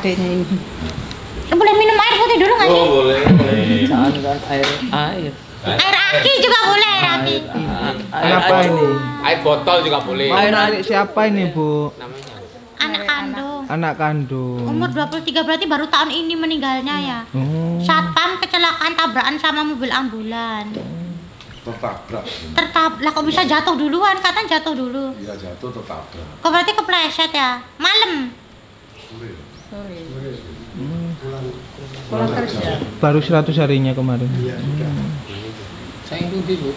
adiknya ini. Boleh minum air putih dulu nggak sih? Oh boleh. Jangan kan air. Air aki juga boleh, air aki. Kenapa ini? Air botol juga boleh. Air adik siapa ini, Bu? Namanya. Anak kandung. Anak kandung. Umur 23 berarti baru tahun ini meninggalnya ya. Oh. Satpam kecelakaan tabrakan sama mobil ambulan. Tertabrak kok bisa jatuh duluan? Katanya jatuh dulu. Iya jatuh tertabrak. Kok berarti kepleset ya? Malam. Sorry. Pulang kerja. Baru 100 harinya kemarin. Saya itu Bu.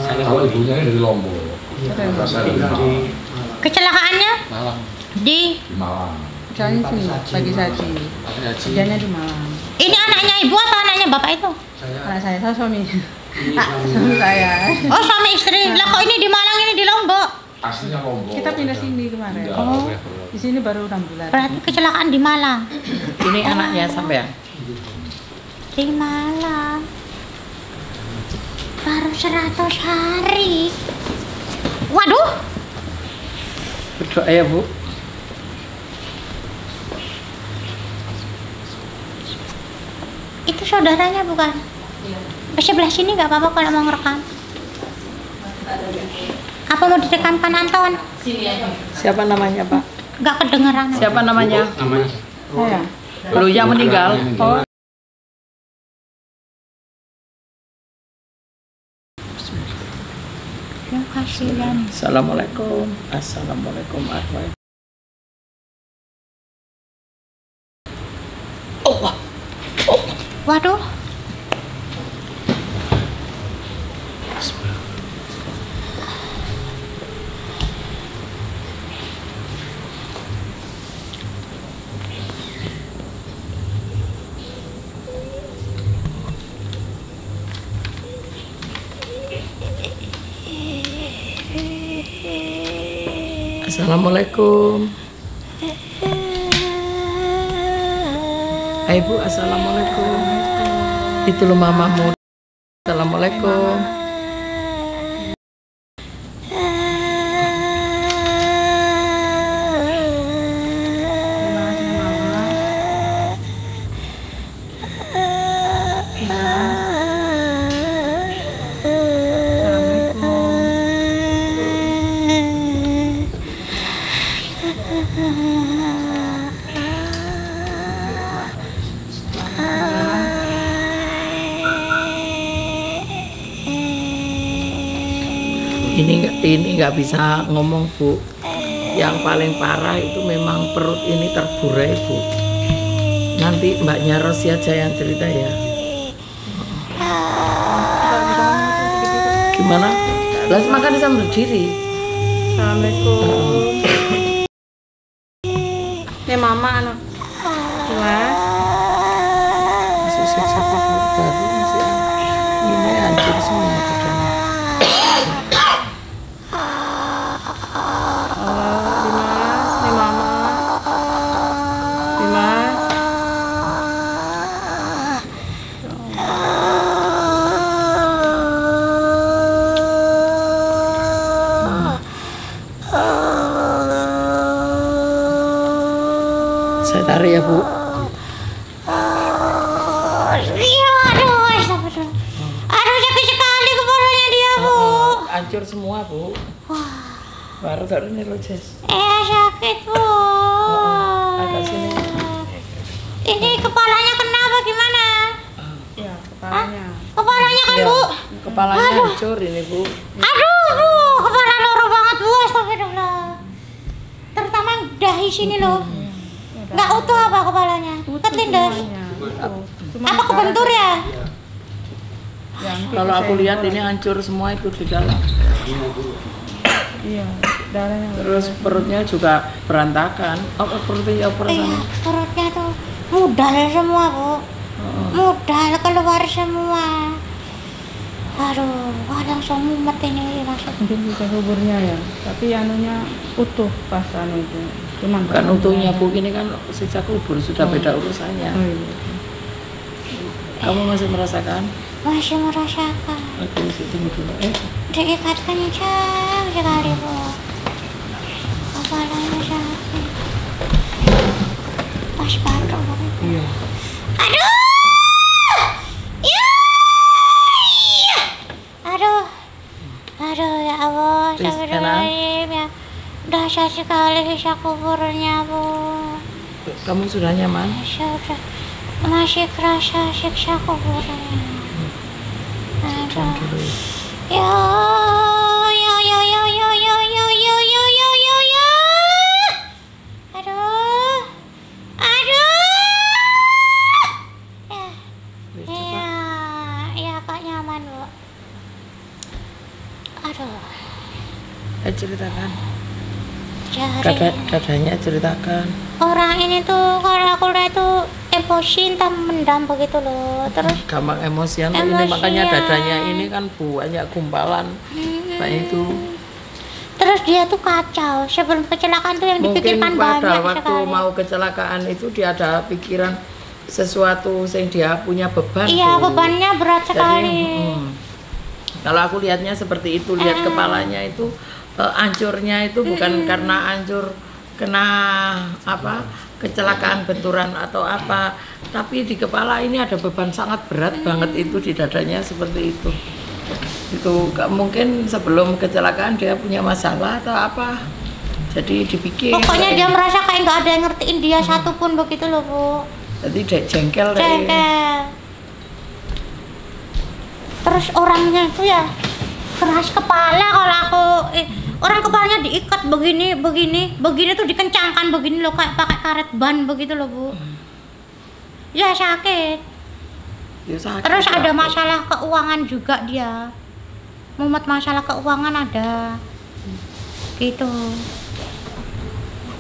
Kalau ibunya dari Lombok. Saya dari Malang. Kecelakaannya Malang. di Di Malang. Jalan sini bagi saji. Kerjanya di Malang. ini anaknya ibu atau anaknya bapak itu? Anak saya suami. Suami saya. Oh suami istri. Lah kok ini di Malang ini di Lombok? Aslinya Lombok. Kita pindah sini kemarin. Pindah. Oh. Di sini baru 6 bulan. Berarti kecelakaan di Malang. Ini anaknya sampean. Di Malang. Baru 100 hari. Waduh. Berdoa ya Bu. Itu saudaranya bukan? Ke sebelah sini nggak apa-apa kalau mau ngerekam. Apa mau direkam Pak Anton? Siapa namanya Pak? Nggak kedengeran. Siapa namanya? Namanya. Saya. Lu yang meninggal. Oh. Ya kasihan. Assalamualaikum. Assalamualaikum warahmatullahi. Waduh. Assalamualaikum. Hai Bu, assalamualaikum. Itu lo mamamu. Assalamualaikum. Ini nggak bisa ngomong Bu. Yang paling parah itu memang perut ini terburai Bu. Nanti Mbaknya Rosi aja yang cerita ya. Gimana? Lah makan bisa berdiri. Assalamualaikum. Ini mama anak tua. Masih siksa baru masih ini hancur semua badannya. Saya tarik ya Bu. Iya, aduh, astagfirullah. Aduh, sakit sekali kepalanya dia, Bu. Hancur semua Bu. Baru ini loh Jess. Sakit, Bu. Agak sini. Ini kepalanya kenapa gimana? Ya, kepalanya. Kepalanya kan, Iya, Bu? kepalanya hancur ini Bu. Aduh, Bu, kepala loro banget, Bu. Astagfirullah. Terutama dahi sini loh. Nggak utuh apa kepalanya? Ketindas. Apa kebentur ya? Kalau aku lihat ini hancur semua itu di dalam. Iya, darahnya. Terus perutnya juga berantakan. Oh, perutnya Iya, perutnya tuh mudal semua, Bu. Mudal keluar semua. Aduh, langsung mumet ini langsung. Mungkin bisa kuburnya ya, tapi anunya utuh pas anu itu. Cuma bukan utuhnya Bu, ini kan sisa kubur sudah beda urusannya. Oh, iya. Kamu masih merasakan? Masih merasakan. Oke, tunggu dulu. Diikat kencang sekali, Bu. Kepalanya sakit. Waspada. Iya. Aduh. Ya. Aduh. Aduh ya Allah, astagfirullahaladzim ya. Dahsyat sekali siksa kuburnya, Bu. Kamu sudah nyaman? Masih kerasa siksa kuburnya. Aduh. Ya, ya, ya, ya, ya, ya, ya, ya, ya, ya, ya, ya. Aduh. Aduh. Ya, ya, Kak nyaman, Bu. Aduh. Ceritakan. Jari. Dadanya ceritakan. Orang ini tuh kalau aku lihat tuh emosi entah mendam begitu loh. Terus Gampang emosian tuh ini, Emosian. makanya dadanya ini kan banyak gumpalan. Kayak itu. terus dia tuh kacau. Sebelum kecelakaan tuh yang Mungkin dipikirkan pada banyak waktu sekali. mau kecelakaan itu dia ada pikiran sesuatu yang dia punya beban. Iya, Bu. bebannya berat Jadi, sekali. kalau aku lihatnya seperti itu, lihat kepalanya itu hancurnya itu bukan karena hancur kena apa kecelakaan benturan atau apa, tapi di kepala ini ada beban sangat berat banget itu di dadanya seperti itu. Itu mungkin sebelum kecelakaan dia punya masalah atau apa, jadi dipikir. Pokoknya dia merasa kayak nggak ada yang ngertiin dia satupun begitu loh, Bu. Jadi jengkel. Jengkel. Terus orangnya itu ya keras kepala. Kalau aku orang kepalanya diikat begini tuh dikencangkan begini loh, kayak pakai karet ban begitu loh, Bu. Ya sakit. Ya, sakit Terus ada lah. masalah keuangan juga dia. Mumet masalah keuangan ada. Gitu.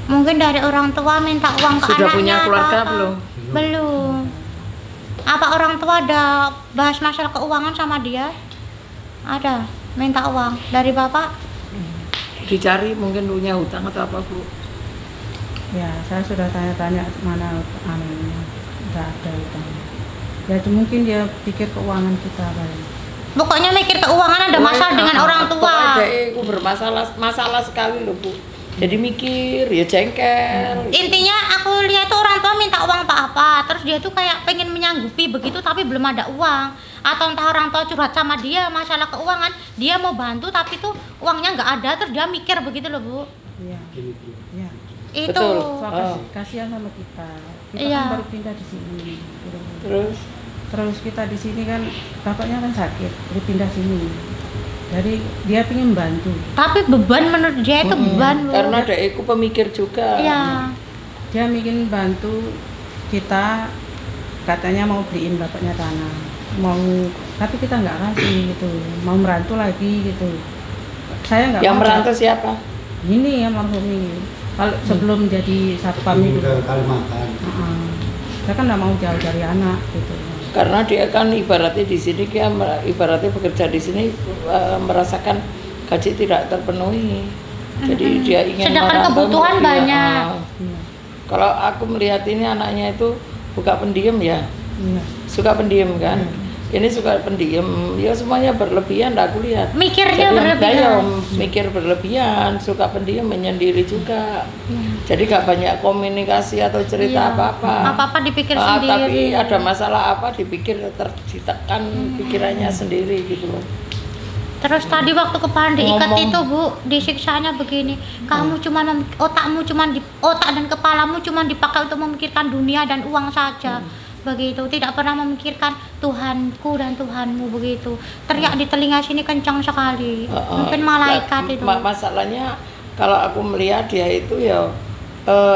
Mungkin dari orang tua minta uang ke Sudah anaknya. punya keluarga apa-apa. belum? Belum. Apa orang tua ada bahas masalah keuangan sama dia? Ada, minta uang dari bapak. Dicari mungkin punya hutang atau apa, Bu? Ya, saya sudah tanya-tanya mana anunya, nggak ada utang. Ya, itu mungkin dia pikir keuangan kita kali. Pokoknya mikir keuangan ada masalah dengan orang tua. Aku masalah sekali loh, Bu. Jadi mikir, ya jengkel. Intinya aku lihat tuh orang tua minta uang apa, terus dia tuh kayak pengen menyanggupi begitu tapi belum ada uang. Atau entah orang tua curhat sama dia masalah keuangan, dia mau bantu tapi tuh uangnya nggak ada, terus dia mikir begitu loh, Bu. Iya. Iya. Itu. Betul. So, kasihan sama kita. Kita Iya. kan baru pindah di sini. Terus Kita di sini kan bapaknya kan sakit, baru pindah sini. Jadi dia pengen bantu. Tapi beban menurut dia itu beban, Bu. karena adekku pemikir juga. Iya. Dia ingin bantu kita, katanya mau beliin bapaknya tanah, tapi kita nggak kasih gitu, mau merantau lagi gitu. Saya nggak Yang mau. merantau siapa? Ini ya marhum ini. Kalau sebelum jadi satpam itu, Kalimantan. saya kan nggak mau jauh dari anak gitu. Karena dia kan ibaratnya di sini dia ibaratnya bekerja di sini merasakan gaji tidak terpenuhi. Jadi dia ingin Sedangkan merantau, kebutuhan dia, banyak. Iya. Kalau aku melihat ini anaknya itu buka pendiam ya, Iya. suka pendiam kan. Ini suka pendiam, ya semuanya berlebihan aku lihat. Mikirnya Jadi, berlebihan. ya, mikir berlebihan, suka pendiam, menyendiri juga. Jadi gak banyak komunikasi atau cerita Iya. apa-apa. Apa-apa dipikir Tapi sendiri. ada masalah apa dipikir ditekan pikirannya sendiri gitu loh. Terus tadi waktu kepala diikat Ngomong. itu, Bu, disiksanya begini. Kamu cuman otakmu cuman otak dan kepalamu cuman dipakai untuk memikirkan dunia dan uang saja. Begitu, tidak pernah memikirkan Tuhanku dan Tuhanmu begitu. Teriak di telinga sini kencang sekali. Mungkin malaikat itu. Masalahnya kalau aku melihat dia itu ya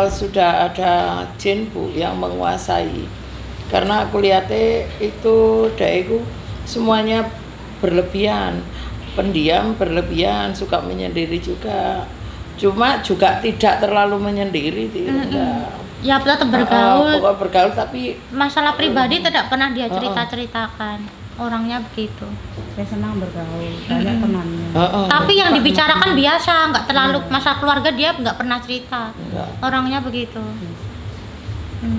sudah ada jin, Bu, yang menguasai. Karena aku lihatnya itu daeku semuanya berlebihan, pendiam, berlebihan, suka menyendiri juga. Cuma juga tidak terlalu menyendiri, enggak. Ya tetap bergaul. Pokoknya bergaul tapi Masalah pribadi tidak pernah dia cerita-ceritakan. Orangnya begitu. Saya senang bergaul, banyak temannya. Tapi yang dibicarakan biasa, nggak terlalu masalah keluarga dia nggak pernah cerita. enggak. Orangnya begitu.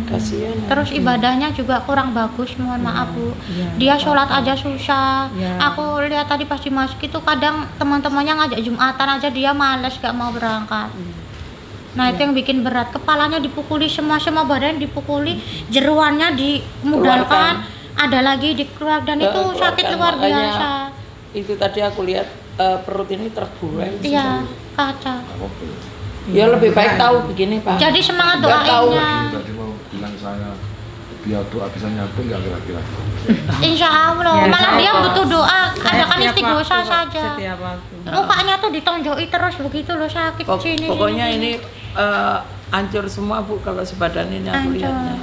Kasihan. Terus ibadahnya juga kurang bagus, mohon maaf, Bu. Iya. Dia sholat aja susah. Iya. Aku lihat tadi pas dimasuk itu kadang teman-temannya ngajak Jumatan aja dia males gak mau berangkat. Nah itu yang bikin berat, kepalanya dipukuli, semua badan dipukuli, jeruannya dimudahkan, ada lagi dikeluar dan itu sakit luar Makanya biasa. Itu tadi aku lihat perut ini terburai. Iya, kaca. Ya lebih baik tahu begini Pak. Jadi semangat Nggak tahu. doainnya. Tadi mau bilang saya biar doa bisa nyambung nggak kira-kira? Insya Allah, Ya, malah dia butuh doa, Saya adakan setiap istighosa waktu, saja. Setiap waktu. Mukanya tuh ditonjoki terus begitu loh, sakit sini. Pokoknya sini. ini hancur semua Bu kalau sebadan ini aku Hancur. lihatnya.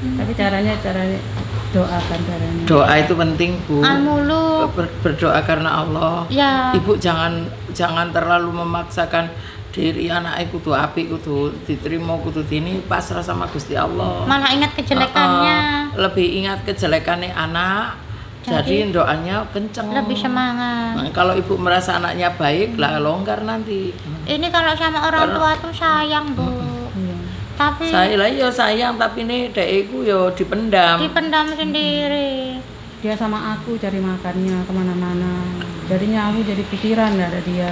Tapi caranya doakan caranya. Doa itu penting Bu. Al-Muluk. Berdoa karena Allah. Ya. Ibu jangan terlalu memaksakan diri anak kudu apik, kudu diterima, kudu dini, pasrah sama Gusti Allah. Malah ingat kejelekannya. Lebih ingat kejelekannya anak. Jadi doanya kenceng. Lebih semangat. Nah, kalau ibu merasa anaknya baik, lah longgar nanti. Ini kalau sama orang tua tuh sayang, Bu. Iya. Tapi Saya lah ya sayang, tapi ini deku yo dipendam. dipendam sendiri. Dia sama aku cari makannya kemana-mana. Jadinya aku jadi pikiran nggak ada dia.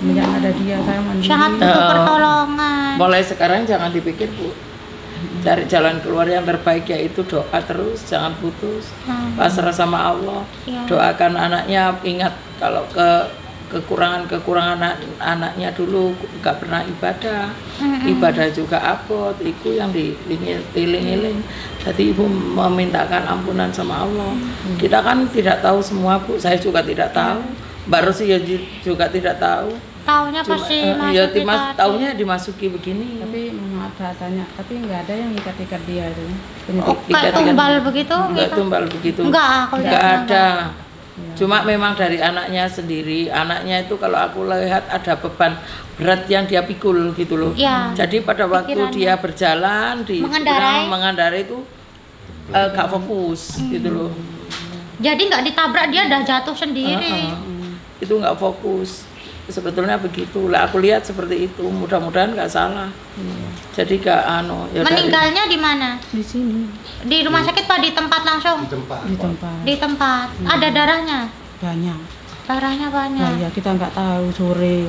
Semenjak ada dia saya mandiri. Sangat butuh pertolongan. Mulai sekarang jangan dipikir Bu, cari jalan keluar yang terbaik yaitu doa terus, jangan putus, pasrah sama Allah. Ya. Doakan anaknya, ingat kalau kekurangan anaknya dulu nggak pernah ibadah, ibadah juga abot, itu yang diiling-iling. Jadi ibu memintakan ampunan sama Allah. Kita kan tidak tahu semua Bu, saya juga tidak tahu, Mbak Rosi juga tidak tahu. Taunya pasti Ya masuk di hati. taunya dimasuki begini. Tapi maaf tanya, tapi nggak ada yang ikat-ikat dia itu. Oh, kayak tumbal begitu? Enggak gitu? tumbal begitu. Enggak, aku Enggak lihat ada. Cuma memang dari anaknya sendiri. Anaknya itu kalau aku lihat ada beban berat yang dia pikul gitu loh. Iya. Jadi pada waktu Pikirannya. dia berjalan di Mengendarai. itu gak fokus gitu loh. Jadi nggak ditabrak, dia udah jatuh sendiri. Itu nggak fokus. Sebetulnya begitu lah, aku lihat seperti itu. Mudah-mudahan nggak salah. Jadi gak ya Meninggalnya di mana? Di sini, Di rumah sakit Pak, di tempat langsung? di tempat Di tempat. Ada darahnya? banyak. Darahnya Nah, banyak. ya kita nggak tahu sore.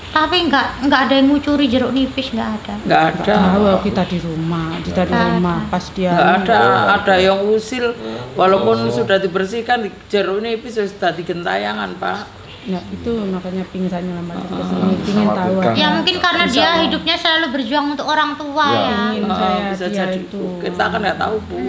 Tapi nggak ada yang ngucuri jeruk nipis, nggak ada. nggak Nggak ada. tahu kita di rumah, kita di Nggak rumah ada. pas dia. Nggak ada yang usil walaupun sudah dibersihkan jeruk nipis sudah digentayangan Pak. Ya itu makanya pingsannya lambat ke sini, pingin tahu. Khawatirkan. Ya mungkin karena Insya dia Allah. hidupnya selalu berjuang untuk orang tua ya. Ingin saya Bisa dia jadi itu. Bu. Kita kan nggak tahu Bu.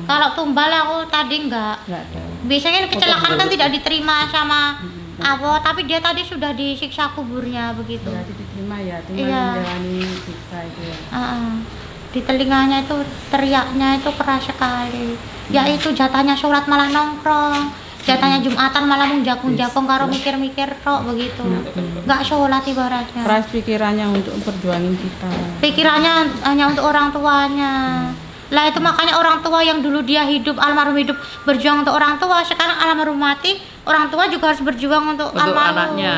Kalau tumbal aku tadi nggak. Nggak ada. Biasanya kecelakaan kan tidak diterima sama apa, tapi dia tadi sudah disiksa kuburnya begitu. Berarti diterima ya, cuma Iya. menjalani siksa itu ya. Di telinganya itu teriaknya itu keras sekali. Yaitu jatahnya sholat malah nongkrong. Jatahnya Jumatan malah munjak-munjakong karo mikir-mikir tok begitu. Nggak sholat ibaratnya. Keras pikirannya untuk perjuangin kita. Pikirannya hanya untuk orang tuanya. Lah itu makanya orang tua yang dulu dia hidup, almarhum hidup berjuang untuk orang tua, sekarang almarhum mati, orang tua juga harus berjuang untuk almarhum. Anaknya.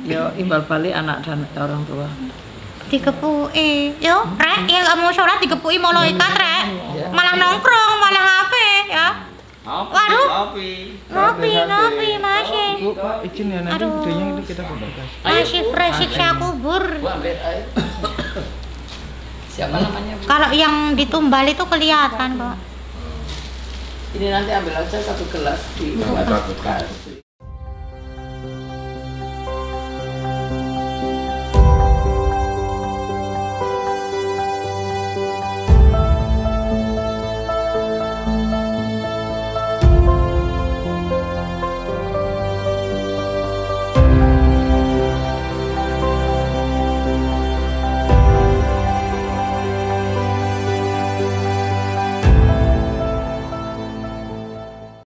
Yo imbal balik anak dan orang tua. Dikepui, yo, rek, yang nggak mau sholat dikepui malaikat, rek, malah nongkrong, malah ngafe, ya. Waduh, ngopi, masih, Bu, Pak, izin ya nanti Aduh. videonya itu kita publikasi. masih fresh siksa kubur. Bu ambil air. Siapa namanya Bu? Kalau yang ditumbal itu kelihatan, Pak. Ini nanti ambil aja satu gelas di Takut.